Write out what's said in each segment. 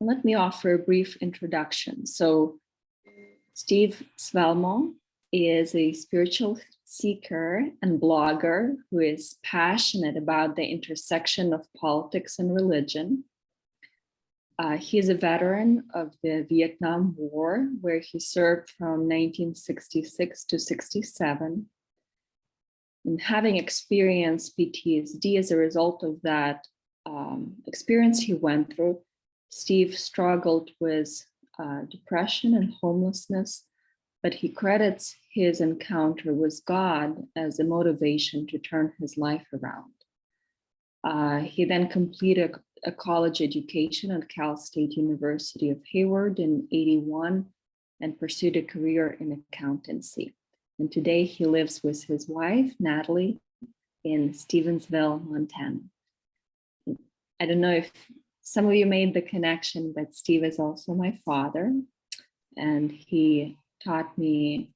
Let me offer a brief introduction. So Steve Svelmoe is a spiritual seeker and blogger who is passionate about the intersection of politics and religion. He is a veteran of the Vietnam War, where he served from 1966 to 67. And having experienced PTSD as a result of that experience he went through, Steve struggled with depression and homelessness, but he credits his encounter with God as a motivation to turn his life around. He then completed a college education at Cal State University of Hayward in '81 and pursued a career in accountancy. And today he lives with his wife, Natalie, in Stevensville, Montana. I don't know if some of you made the connection, but Steve is also my father, and he taught me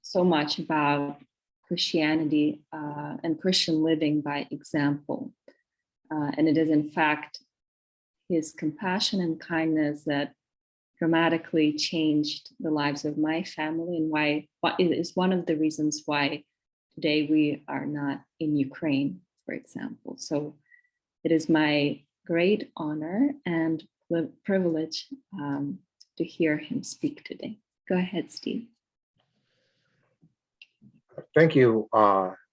so much about Christianity and Christian living by example. And it is in fact his compassion and kindness that dramatically changed the lives of my family, and why it is one of the reasons why today we are not in Ukraine, for example. So it is my great honor and privilege to hear him speak today. Go ahead, Steve. Thank you,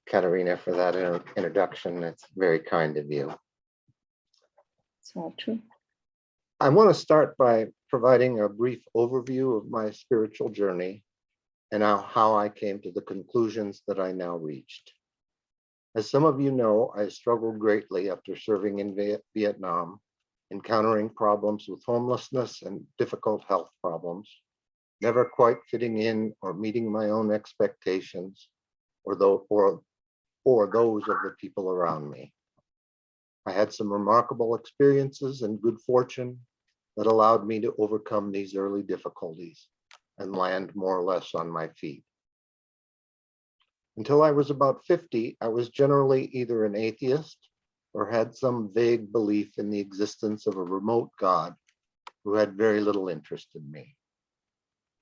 Katerina, for that introduction. It's very kind of you. It's all true. I want to start by providing a brief overview of my spiritual journey and how I came to the conclusions that I now reached. As some of you know, I struggled greatly after serving in Vietnam, encountering problems with homelessness and difficult health problems, never quite fitting in or meeting my own expectations or those of the people around me. I had some remarkable experiences and good fortune that allowed me to overcome these early difficulties and land more or less on my feet. Until I was about 50, I was generally either an atheist or had some vague belief in the existence of a remote God who had very little interest in me.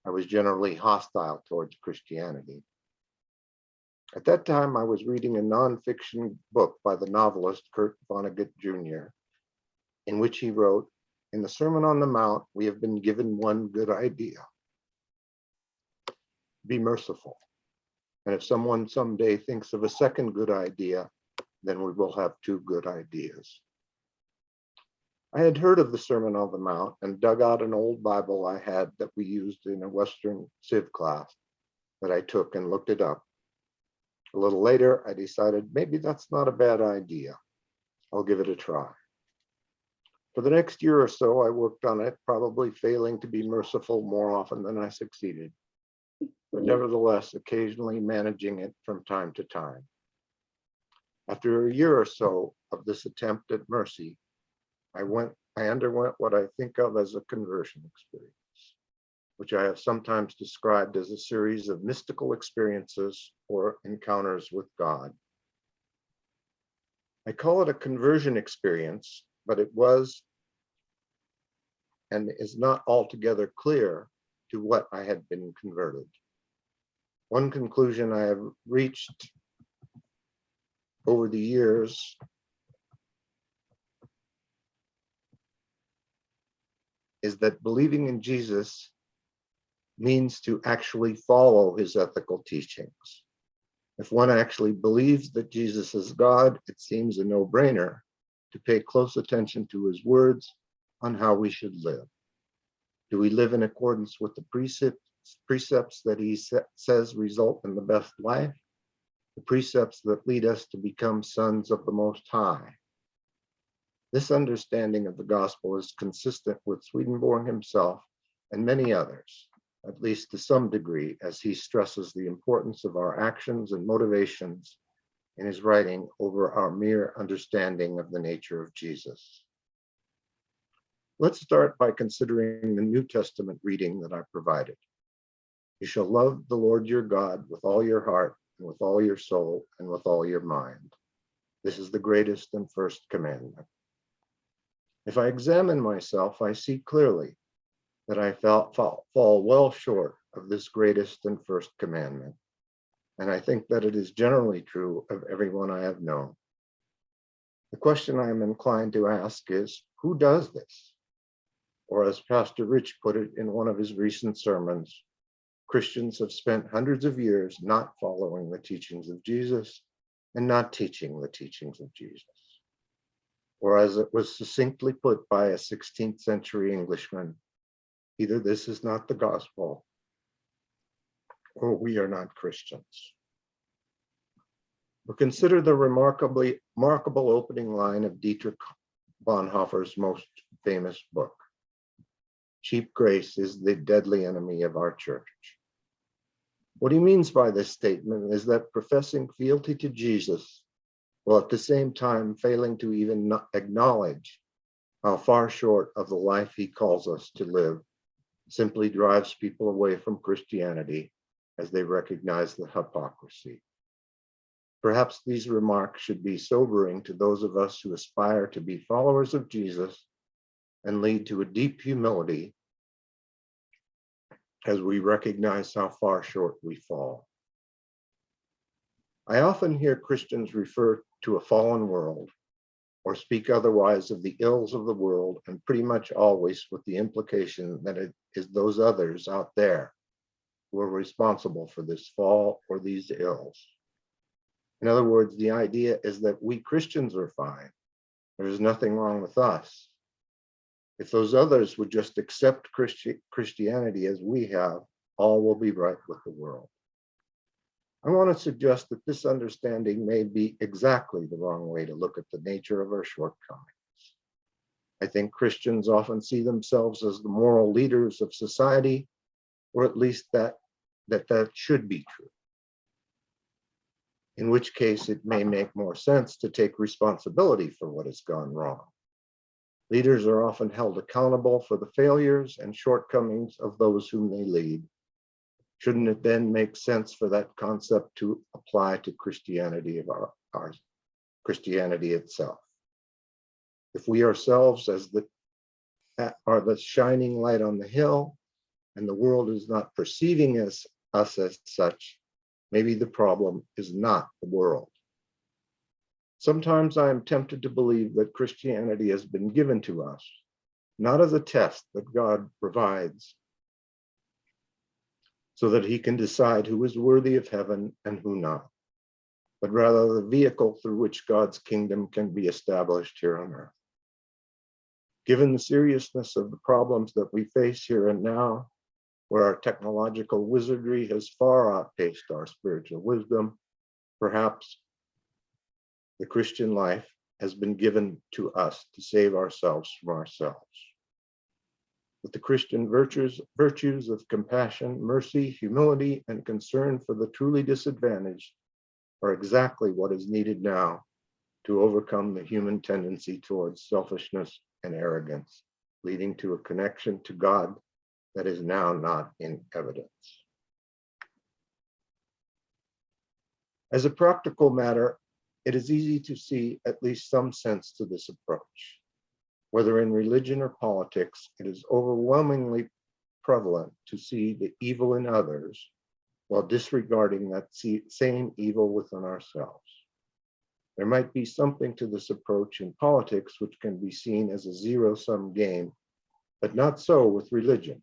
I was generally hostile towards Christianity. At that time, I was reading a nonfiction book by the novelist Kurt Vonnegut Jr., in which he wrote, "In the Sermon on the Mount, we have been given one good idea. Be merciful. And if someone someday thinks of a second good idea, then we will have two good ideas." I had heard of the Sermon on the Mount and dug out an old Bible I had that we used in a Western Civ class that I took and looked it up. A little later, I decided maybe that's not a bad idea. I'll give it a try. For the next year or so, I worked on it, probably failing to be merciful more often than I succeeded, but nevertheless, occasionally managing it from time to time. After a year or so of this attempt at mercy, I underwent what I think of as a conversion experience, which I have sometimes described as a series of mystical experiences or encounters with God. I call it a conversion experience, but it was and is not altogether clear to what I had been converted. One conclusion I have reached over the years is that believing in Jesus means to actually follow his ethical teachings. If one actually believes that Jesus is God, it seems a no-brainer to pay close attention to his words on how we should live. Do we live in accordance with the precepts that he says result in the best life? The precepts that lead us to become sons of the Most High. This understanding of the gospel is consistent with Swedenborg himself and many others, at least to some degree, as he stresses the importance of our actions and motivations in his writing over our mere understanding of the nature of Jesus. Let's start by considering the New Testament reading that I provided. You shall love the Lord your God with all your heart and with all your soul and with all your mind. This is the greatest and first commandment. If I examine myself, I see clearly that I fall well short of this greatest and first commandment. And I think that it is generally true of everyone I have known. The question I am inclined to ask is, who does this? Or as Pastor Rich put it in one of his recent sermons, Christians have spent hundreds of years not following the teachings of Jesus and not teaching the teachings of Jesus. Or as it was succinctly put by a 16th century Englishman, either this is not the gospel or we are not Christians. But consider the remarkable opening line of Dietrich Bonhoeffer's most famous book. Cheap grace is the deadly enemy of our church. What he means by this statement is that professing fealty to Jesus, while at the same time failing to even acknowledge how far short of the life he calls us to live, simply drives people away from Christianity as they recognize the hypocrisy. Perhaps these remarks should be sobering to those of us who aspire to be followers of Jesus and lead to a deep humility as we recognize how far short we fall. I often hear Christians refer to a fallen world or speak otherwise of the ills of the world, and pretty much always with the implication that it is those others out there who are responsible for this fall or these ills. In other words, the idea is that we Christians are fine. There's nothing wrong with us. If those others would just accept Christianity as we have, all will be right with the world. I want to suggest that this understanding may be exactly the wrong way to look at the nature of our shortcomings. I think Christians often see themselves as the moral leaders of society, or at least that should be true. In which case, it may make more sense to take responsibility for what has gone wrong. Leaders are often held accountable for the failures and shortcomings of those whom they lead. Shouldn't it then make sense for that concept to apply to Christianity of our Christianity itself? If we ourselves are the shining light on the hill, and the world is not perceiving us as such, maybe the problem is not the world. Sometimes I am tempted to believe that Christianity has been given to us, not as a test that God provides, so that he can decide who is worthy of heaven and who not, but rather the vehicle through which God's kingdom can be established here on earth. Given the seriousness of the problems that we face here and now, where our technological wizardry has far outpaced our spiritual wisdom, perhaps the Christian life has been given to us to save ourselves from ourselves. But the Christian virtues of compassion, mercy, humility, and concern for the truly disadvantaged are exactly what is needed now to overcome the human tendency towards selfishness and arrogance, leading to a connection to God that is now not in evidence. As a practical matter, it is easy to see at least some sense to this approach. Whether in religion or politics, it is overwhelmingly prevalent to see the evil in others while disregarding that same evil within ourselves. There might be something to this approach in politics, which can be seen as a zero-sum game, but not so with religion.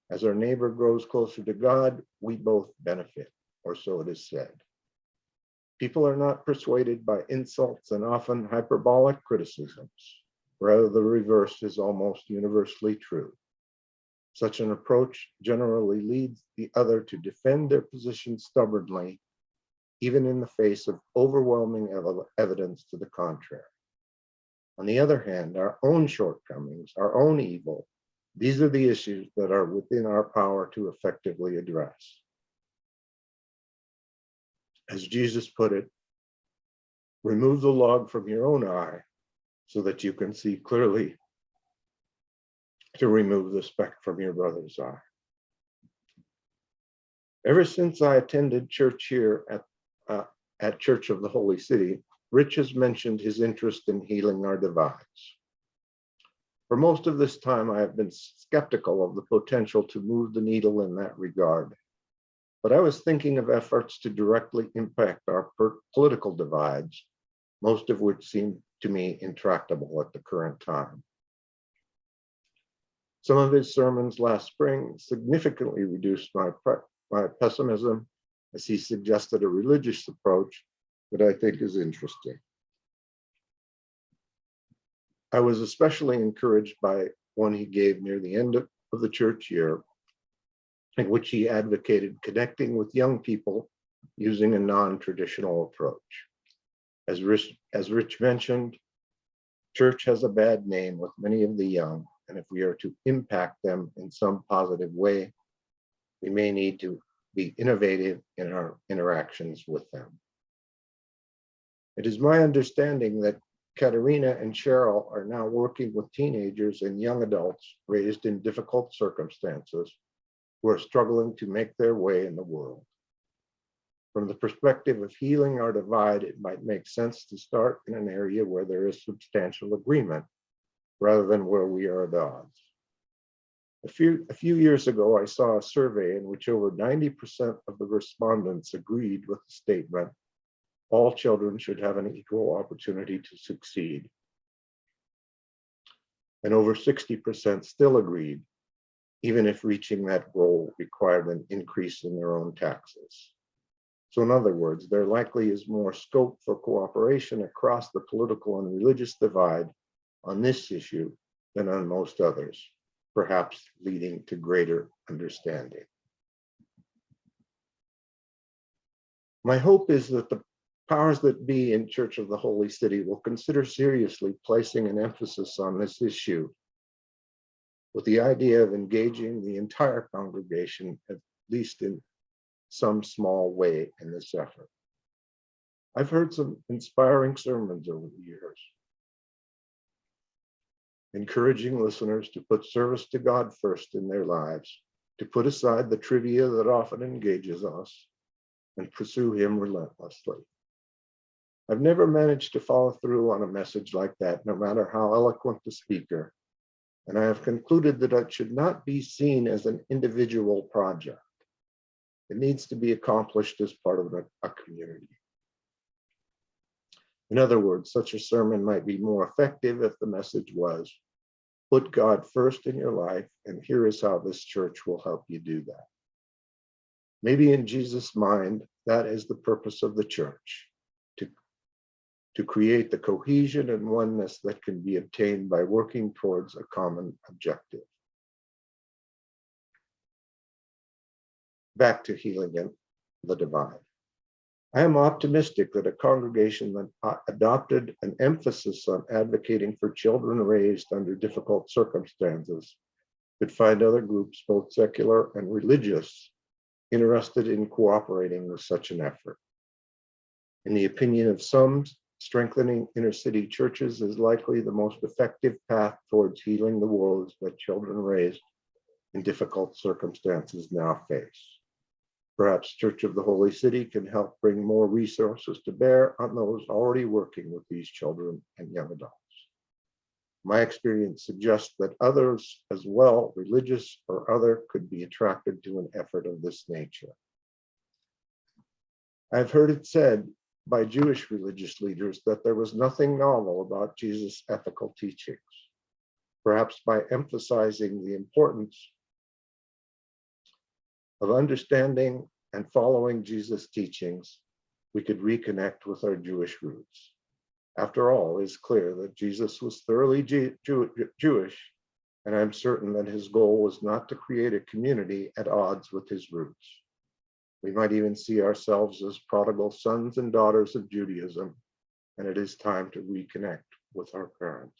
As our neighbor grows closer to God, we both benefit, or so it is said. People are not persuaded by insults and often hyperbolic criticisms. Rather, the reverse is almost universally true. Such an approach generally leads the other to defend their position stubbornly, even in the face of overwhelming evidence to the contrary. On the other hand, our own shortcomings, our own evil, these are the issues that are within our power to effectively address. As Jesus put it, remove the log from your own eye so that you can see clearly to remove the speck from your brother's eye. Ever since I attended church here at Church of the Holy City, Rich has mentioned his interest in healing our divides. For most of this time, I have been skeptical of the potential to move the needle in that regard. But I was thinking of efforts to directly impact our political divides, most of which seem to me intractable at the current time. Some of his sermons last spring significantly reduced my pessimism, as he suggested a religious approach that I think is interesting. I was especially encouraged by one he gave near the end of the church year, in which he advocated connecting with young people using a non-traditional approach. As Rich mentioned, church has a bad name with many of the young, and if we are to impact them in some positive way, we may need to be innovative in our interactions with them. It is my understanding that Katerina and Cheryl are now working with teenagers and young adults raised in difficult circumstances who are struggling to make their way in the world. From the perspective of healing our divide, it might make sense to start in an area where there is substantial agreement, rather than where we are at odds. A few years ago, I saw a survey in which over 90% of the respondents agreed with the statement, all children should have an equal opportunity to succeed. And over 60% still agreed, even if reaching that goal required an increase in their own taxes. So in other words, there likely is more scope for cooperation across the political and religious divide on this issue than on most others, perhaps leading to greater understanding. My hope is that the powers that be in Church of the Holy City will consider seriously placing an emphasis on this issue, with the idea of engaging the entire congregation, at least in some small way, in this effort. I've heard some inspiring sermons over the years, encouraging listeners to put service to God first in their lives, to put aside the trivia that often engages us, and pursue Him relentlessly. I've never managed to follow through on a message like that, no matter how eloquent the speaker, and I have concluded that it should not be seen as an individual project. It needs to be accomplished as part of a community. In other words, such a sermon might be more effective if the message was, put God first in your life, and here is how this church will help you do that. Maybe in Jesus' mind, that is the purpose of the church, to create the cohesion and oneness that can be obtained by working towards a common objective. Back to healing the divide. I am optimistic that a congregation that adopted an emphasis on advocating for children raised under difficult circumstances could find other groups, both secular and religious, interested in cooperating with such an effort. In the opinion of some, strengthening inner city churches is likely the most effective path towards healing the woes that children raised in difficult circumstances now face. Perhaps Church of the Holy City can help bring more resources to bear on those already working with these children and young adults. My experience suggests that others as well, religious or other, could be attracted to an effort of this nature. I've heard it said by Jewish religious leaders that there was nothing novel about Jesus' ethical teachings. Perhaps by emphasizing the importance of understanding and following Jesus' teachings, we could reconnect with our Jewish roots. After all, it's clear that Jesus was thoroughly Jewish, and I'm certain that his goal was not to create a community at odds with his roots. We might even see ourselves as prodigal sons and daughters of Judaism, and it is time to reconnect with our parents.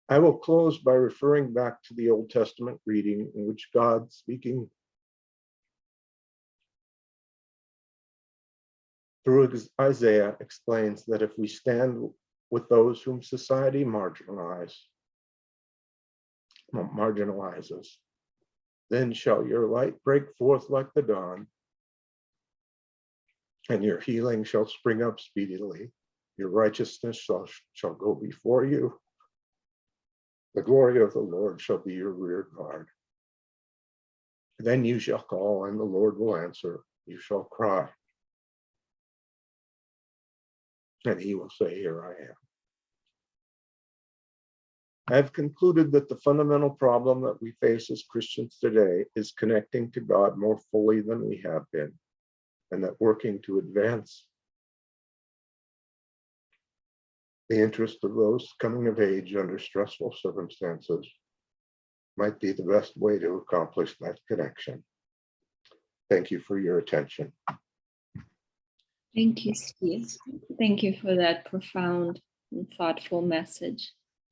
I will close by referring back to the Old Testament reading in which God, speaking through Isaiah, explains that if we stand with those whom society marginalizes, then shall your light break forth like the dawn, and your healing shall spring up speedily. Your righteousness shall go before you. The glory of the Lord shall be your rear guard. Then you shall call, and the Lord will answer. You shall cry, and he will say, Here I am. I have concluded that the fundamental problem that we face as Christians today is connecting to God more fully than we have been, and that working to advance the interest of those coming of age under stressful circumstances might be the best way to accomplish that connection. Thank you for your attention. Thank you, Steve. Thank you for that profound and thoughtful message.